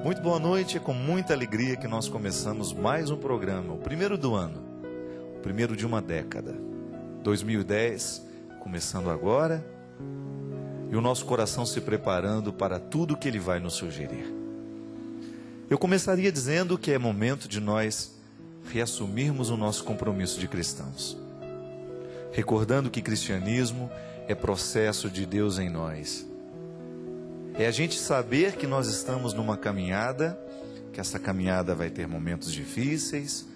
Muito boa noite, é com muita alegria que nós começamos mais um programa, o primeiro do ano, o primeiro de uma década, 2010, começando agora, e o nosso coração se preparando para tudo que Ele vai nos sugerir. Eu começaria dizendo que é momento de nós reassumirmos o nosso compromisso de cristãos, recordando que cristianismo é processo de Deus em nós. É a gente saber que nós estamos numa caminhada, que essa caminhada vai ter momentos difíceis,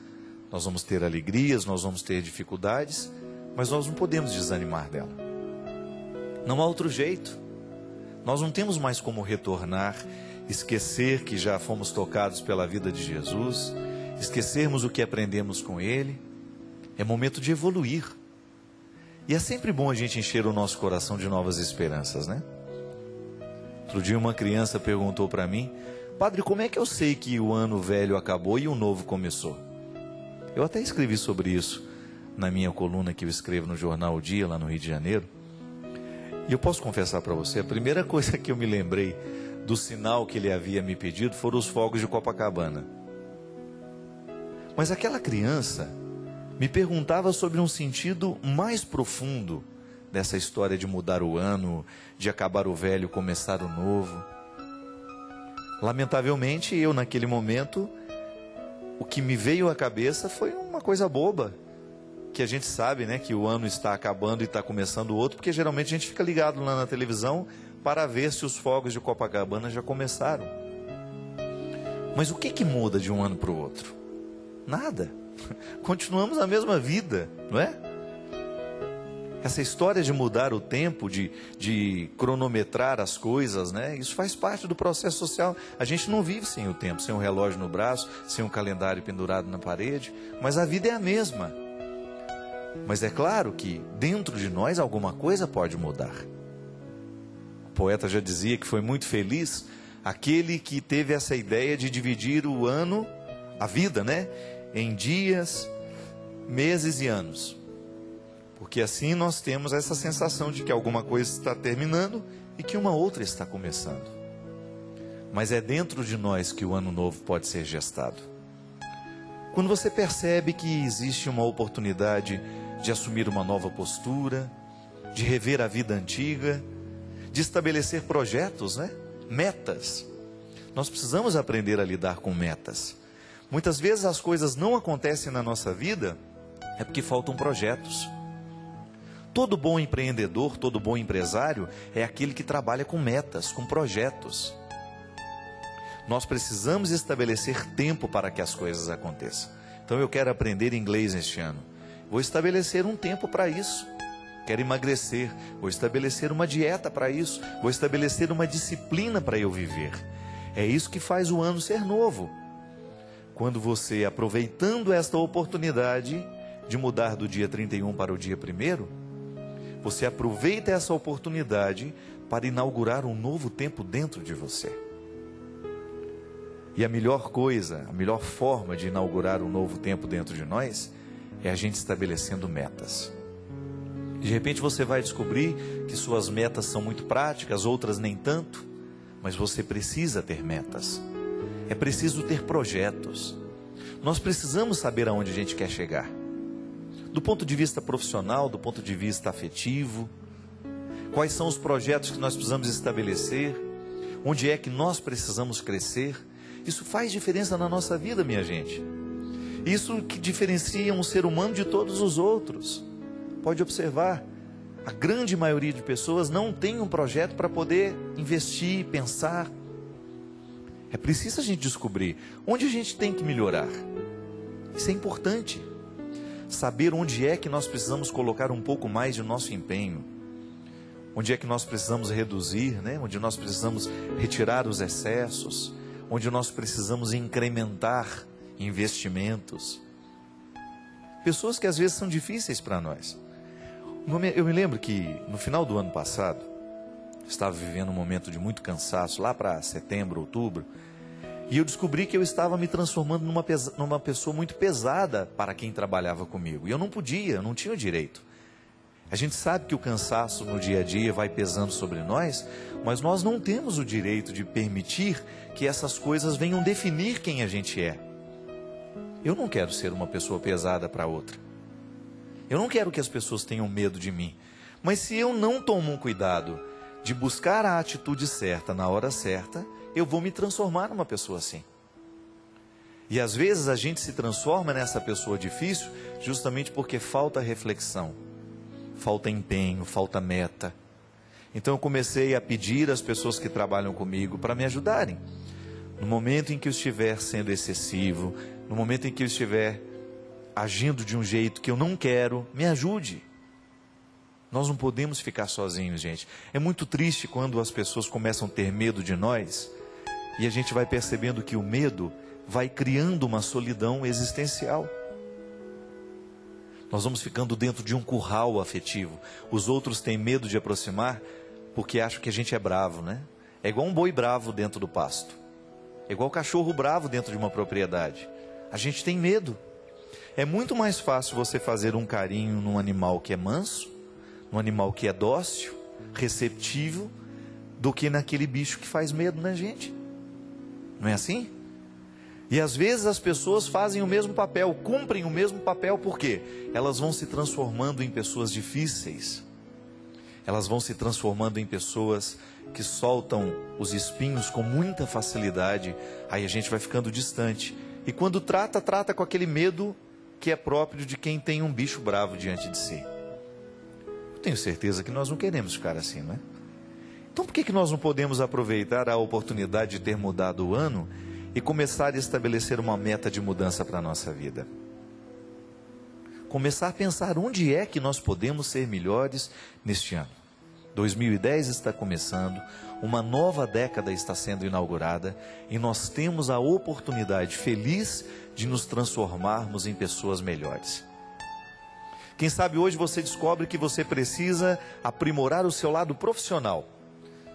nós vamos ter alegrias, nós vamos ter dificuldades, mas nós não podemos desanimar dela. Não há outro jeito. Nós não temos mais como retornar, esquecer que já fomos tocados pela vida de Jesus, esquecermos o que aprendemos com Ele. É momento de evoluir. E é sempre bom a gente encher o nosso coração de novas esperanças, né? Outro dia uma criança perguntou para mim: padre, como é que eu sei que o ano velho acabou e o novo começou? Eu até escrevi sobre isso na minha coluna que eu escrevo no jornal O Dia, lá no Rio de Janeiro. E eu posso confessar para você, a primeira coisa que eu me lembrei do sinal que ele havia me pedido foram os fogos de Copacabana. Mas aquela criança me perguntava sobre um sentido mais profundo dessa história de mudar o ano, de acabar o velho, começar o novo. Lamentavelmente, eu naquele momento, o que me veio à cabeça foi uma coisa boba, que a gente sabe, né, que o ano está acabando e está começando outro, porque geralmente a gente fica ligado lá na televisão para ver se os fogos de Copacabana já começaram. Mas o que muda de um ano para o outro? Nada. Continuamos a mesma vida, não é? Essa história de mudar o tempo, de cronometrar as coisas, né? Isso faz parte do processo social. A gente não vive sem o tempo, sem um relógio no braço, sem um calendário pendurado na parede, mas a vida é a mesma. Mas é claro que dentro de nós alguma coisa pode mudar. O poeta já dizia que foi muito feliz aquele que teve essa ideia de dividir o ano, a vida, né? Em dias, meses e anos. Porque assim nós temos essa sensação de que alguma coisa está terminando e que uma outra está começando. Mas é dentro de nós que o ano novo pode ser gestado. Quando você percebe que existe uma oportunidade de assumir uma nova postura, de rever a vida antiga, de estabelecer projetos, né? Metas. Nós precisamos aprender a lidar com metas. Muitas vezes as coisas não acontecem na nossa vida é porque faltam projetos. Todo bom empreendedor, todo bom empresário é aquele que trabalha com metas, com projetos. Nós precisamos estabelecer tempo para que as coisas aconteçam. Então eu quero aprender inglês este ano. Vou estabelecer um tempo para isso. Quero emagrecer. Vou estabelecer uma dieta para isso. Vou estabelecer uma disciplina para eu viver. É isso que faz o ano ser novo. Quando você, aproveitando esta oportunidade de mudar do dia 31 para o dia 1º, você aproveita essa oportunidade para inaugurar um novo tempo dentro de você. E a melhor coisa, a melhor forma de inaugurar um novo tempo dentro de nós é a gente estabelecendo metas. De repente você vai descobrir que suas metas são muito práticas, outras nem tanto, mas você precisa ter metas. É preciso ter projetos. Nós precisamos saber aonde a gente quer chegar. Do ponto de vista profissional, do ponto de vista afetivo, quais são os projetos que nós precisamos estabelecer, onde é que nós precisamos crescer. Isso faz diferença na nossa vida, minha gente. Isso que diferencia um ser humano de todos os outros. Pode observar, a grande maioria de pessoas não tem um projeto para poder investir, pensar. É preciso a gente descobrir onde a gente tem que melhorar. Isso é importante. Saber onde é que nós precisamos colocar um pouco mais de nosso empenho. Onde é que nós precisamos reduzir, né? Onde nós precisamos retirar os excessos. Onde nós precisamos incrementar investimentos. Pessoas que às vezes são difíceis para nós. Eu me lembro que no final do ano passado, estava vivendo um momento de muito cansaço, lá para setembro, outubro, e eu descobri que eu estava me transformando numa pessoa muito pesada para quem trabalhava comigo. E eu não podia, eu não tinha o direito. A gente sabe que o cansaço no dia a dia vai pesando sobre nós, mas nós não temos o direito de permitir que essas coisas venham definir quem a gente é. Eu não quero ser uma pessoa pesada para outra. Eu não quero que as pessoas tenham medo de mim. Mas se eu não tomo um cuidado de buscar a atitude certa na hora certa, eu vou me transformar numa pessoa assim. E às vezes a gente se transforma nessa pessoa difícil justamente porque falta reflexão, falta empenho, falta meta. Então eu comecei a pedir às pessoas que trabalham comigo para me ajudarem. No momento em que eu estiver sendo excessivo, no momento em que eu estiver agindo de um jeito que eu não quero, me ajude. Nós não podemos ficar sozinhos, gente. É muito triste quando as pessoas começam a ter medo de nós e a gente vai percebendo que o medo vai criando uma solidão existencial. Nós vamos ficando dentro de um curral afetivo. Os outros têm medo de aproximar porque acham que a gente é bravo, né? É igual um boi bravo dentro do pasto. É igual um cachorro bravo dentro de uma propriedade. A gente tem medo. É muito mais fácil você fazer um carinho num animal que é manso, num animal que é dócil, receptivo, do que naquele bicho que faz medo na gente. Não é assim? E às vezes as pessoas fazem o mesmo papel, cumprem o mesmo papel, por quê? Elas vão se transformando em pessoas difíceis. Elas vão se transformando em pessoas que soltam os espinhos com muita facilidade. Aí a gente vai ficando distante. E quando trata com aquele medo que é próprio de quem tem um bicho bravo diante de si. Eu tenho certeza que nós não queremos ficar assim, não é? Então por que nós não podemos aproveitar a oportunidade de ter mudado o ano e começar a estabelecer uma meta de mudança para a nossa vida? Começar a pensar onde é que nós podemos ser melhores neste ano. 2010 está começando, uma nova década está sendo inaugurada e nós temos a oportunidade feliz de nos transformarmos em pessoas melhores. Quem sabe hoje você descobre que você precisa aprimorar o seu lado profissional.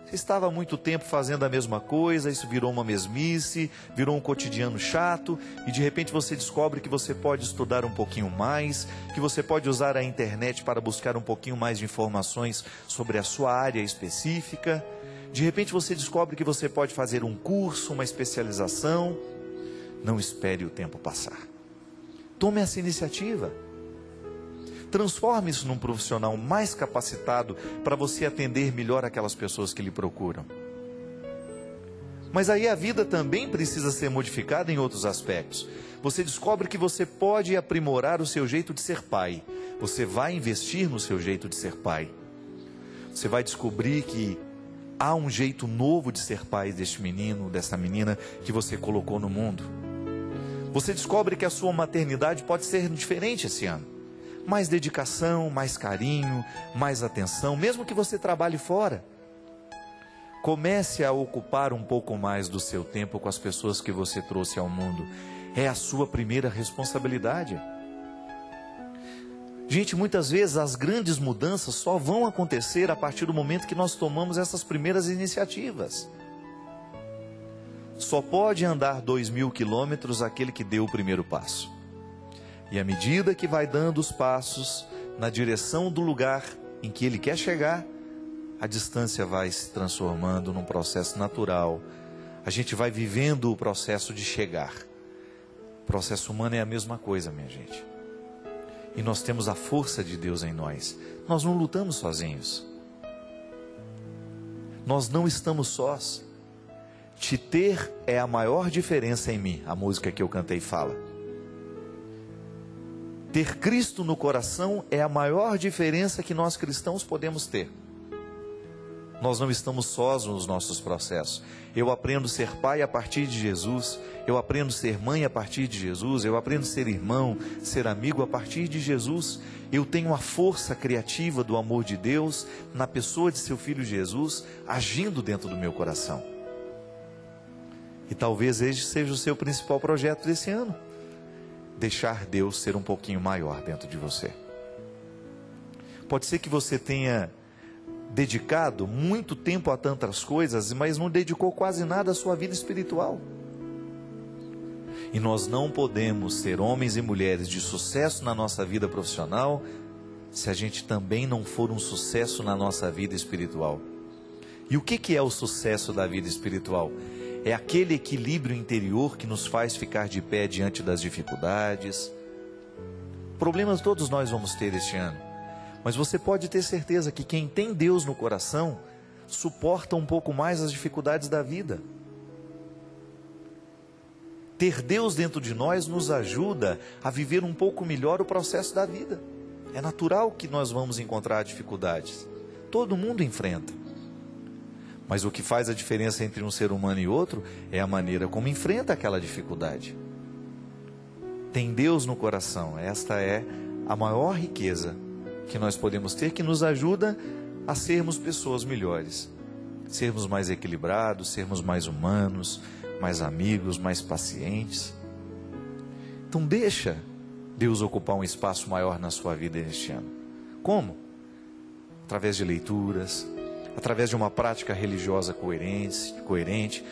Você estava há muito tempo fazendo a mesma coisa, isso virou uma mesmice, virou um cotidiano chato, e de repente você descobre que você pode estudar um pouquinho mais, que você pode usar a internet para buscar um pouquinho mais de informações sobre a sua área específica. De repente você descobre que você pode fazer um curso, uma especialização. Não espere o tempo passar. Tome essa iniciativa. Transforme-se num profissional mais capacitado para você atender melhor aquelas pessoas que lhe procuram. Mas aí a vida também precisa ser modificada em outros aspectos. Você descobre que você pode aprimorar o seu jeito de ser pai. Você vai investir no seu jeito de ser pai. Você vai descobrir que há um jeito novo de ser pai deste menino, dessa menina que você colocou no mundo. Você descobre que a sua maternidade pode ser diferente esse ano. Mais dedicação, mais carinho, mais atenção, mesmo que você trabalhe fora. Comece a ocupar um pouco mais do seu tempo com as pessoas que você trouxe ao mundo. É a sua primeira responsabilidade. Gente, muitas vezes as grandes mudanças só vão acontecer a partir do momento que nós tomamos essas primeiras iniciativas. Só pode andar 2.000 quilômetros aquele que deu o primeiro passo. E à medida que vai dando os passos na direção do lugar em que ele quer chegar, a distância vai se transformando num processo natural. A gente vai vivendo o processo de chegar. O processo humano é a mesma coisa, minha gente. E nós temos a força de Deus em nós. Nós não lutamos sozinhos. Nós não estamos sós. Te ter é a maior diferença em mim, a música que eu cantei fala. Ter Cristo no coração é a maior diferença que nós cristãos podemos ter. Nós não estamos sós nos nossos processos. Eu aprendo a ser pai a partir de Jesus. Eu aprendo a ser mãe a partir de Jesus. Eu aprendo a ser irmão, ser amigo a partir de Jesus. Eu tenho a força criativa do amor de Deus na pessoa de seu Filho Jesus, agindo dentro do meu coração. E talvez este seja o seu principal projeto desse ano. Deixar Deus ser um pouquinho maior dentro de você. Pode ser que você tenha dedicado muito tempo a tantas coisas, mas não dedicou quase nada à sua vida espiritual. E nós não podemos ser homens e mulheres de sucesso na nossa vida profissional se a gente também não for um sucesso na nossa vida espiritual. E o que é o sucesso da vida espiritual? É aquele equilíbrio interior que nos faz ficar de pé diante das dificuldades. Problemas todos nós vamos ter este ano, mas você pode ter certeza que quem tem Deus no coração suporta um pouco mais as dificuldades da vida. Ter Deus dentro de nós nos ajuda a viver um pouco melhor o processo da vida. É natural que nós vamos encontrar dificuldades. Todo mundo enfrenta. Mas o que faz a diferença entre um ser humano e outro é a maneira como enfrenta aquela dificuldade. Tem Deus no coração. Esta é a maior riqueza que nós podemos ter, que nos ajuda a sermos pessoas melhores. Sermos mais equilibrados, sermos mais humanos, mais amigos, mais pacientes. Então deixa Deus ocupar um espaço maior na sua vida este ano. Como? Através de leituras, através de uma prática religiosa coerente,